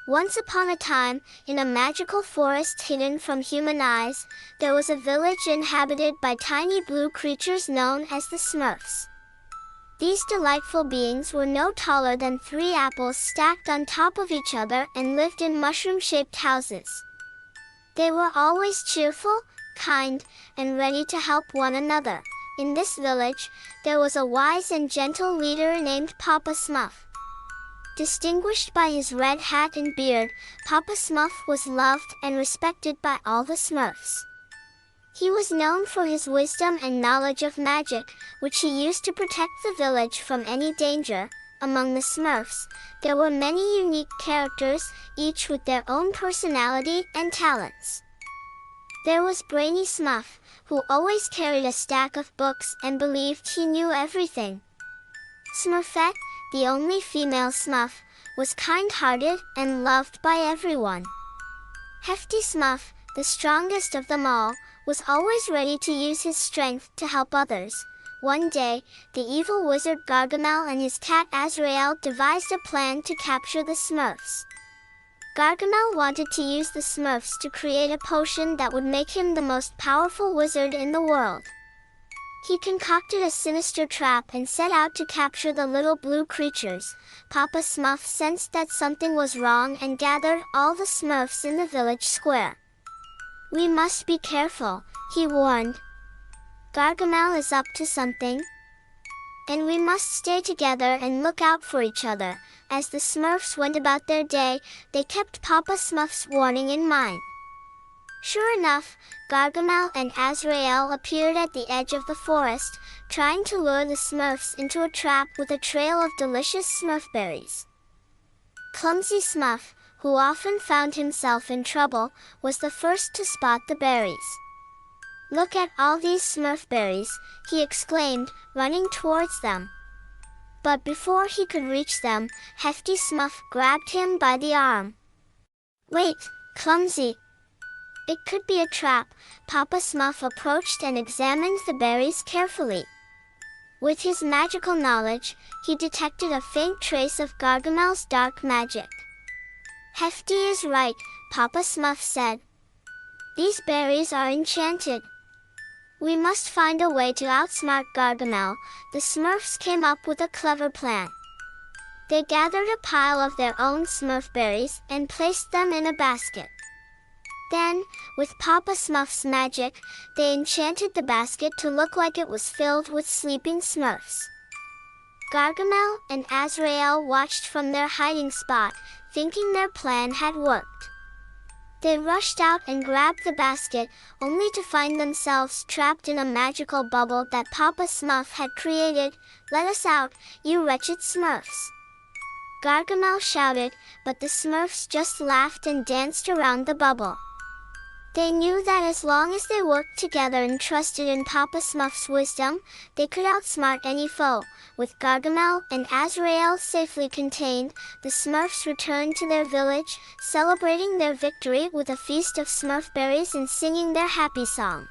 Once upon a time, in a magical forest hidden from human eyes, there was a village inhabited by tiny blue creatures known as the Smurfs. These delightful beings were no taller than 3 apples stacked on top of each other and lived in mushroom-shaped houses. They were always cheerful, kind, and ready to help one another. In this village, there was a wise and gentle leader named Papa Smurf. Distinguished by his red hat and beard, Papa Smurf was loved and respected by all the Smurfs. He was known for his wisdom and knowledge of magic, which he used to protect the village from any danger. Among the Smurfs, there were many unique characters, each with their own personality and talents. There was Brainy Smurf, who always carried a stack of books and believed he knew everything. Smurfette, the only female Smurf, was kind-hearted and loved by everyone. Hefty Smurf, the strongest of them all, was always ready to use his strength to help others. One day, the evil wizard Gargamel and his cat Azrael devised a plan to capture the Smurfs. Gargamel wanted to use the Smurfs to create a potion that would make him the most powerful wizard in the world. He concocted a sinister trap and set out to capture the little blue creatures. Papa Smurf sensed that something was wrong and gathered all the Smurfs in the village square. "We must be careful," he warned. "Gargamel is up to something, and we must stay together and look out for each other." As the Smurfs went about their day, they kept Papa Smurf's warning in mind. Sure enough, Gargamel and Azrael appeared at the edge of the forest, trying to lure the Smurfs into a trap with a trail of delicious Smurf berries. Clumsy Smurf, who often found himself in trouble, was the first to spot the berries. "Look at all these Smurf berries," he exclaimed, running towards them. But before he could reach them, Hefty Smurf grabbed him by the arm. "Wait, Clumsy! It could be a trap." Papa Smurf approached and examined the berries carefully. With his magical knowledge, he detected a faint trace of Gargamel's dark magic. "Hefty is right," Papa Smurf said. "These berries are enchanted. We must find a way to outsmart Gargamel." The Smurfs came up with a clever plan. They gathered a pile of their own Smurf berries and placed them in a basket. Then, with Papa Smurf's magic, they enchanted the basket to look like it was filled with sleeping Smurfs. Gargamel and Azrael watched from their hiding spot, thinking their plan had worked. They rushed out and grabbed the basket, only to find themselves trapped in a magical bubble that Papa Smurf had created. "Let us out, you wretched Smurfs!" Gargamel shouted, but the Smurfs just laughed and danced around the bubble. They knew that as long as they worked together and trusted in Papa Smurf's wisdom, they could outsmart any foe. With Gargamel and Azrael safely contained, the Smurfs returned to their village, celebrating their victory with a feast of Smurf berries and singing their happy song.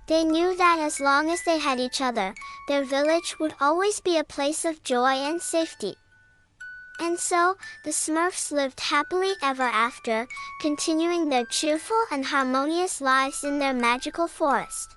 They knew that as long as they had each other, their village would always be a place of joy and safety. And so, the Smurfs lived happily ever after, continuing their cheerful and harmonious lives in their magical forest.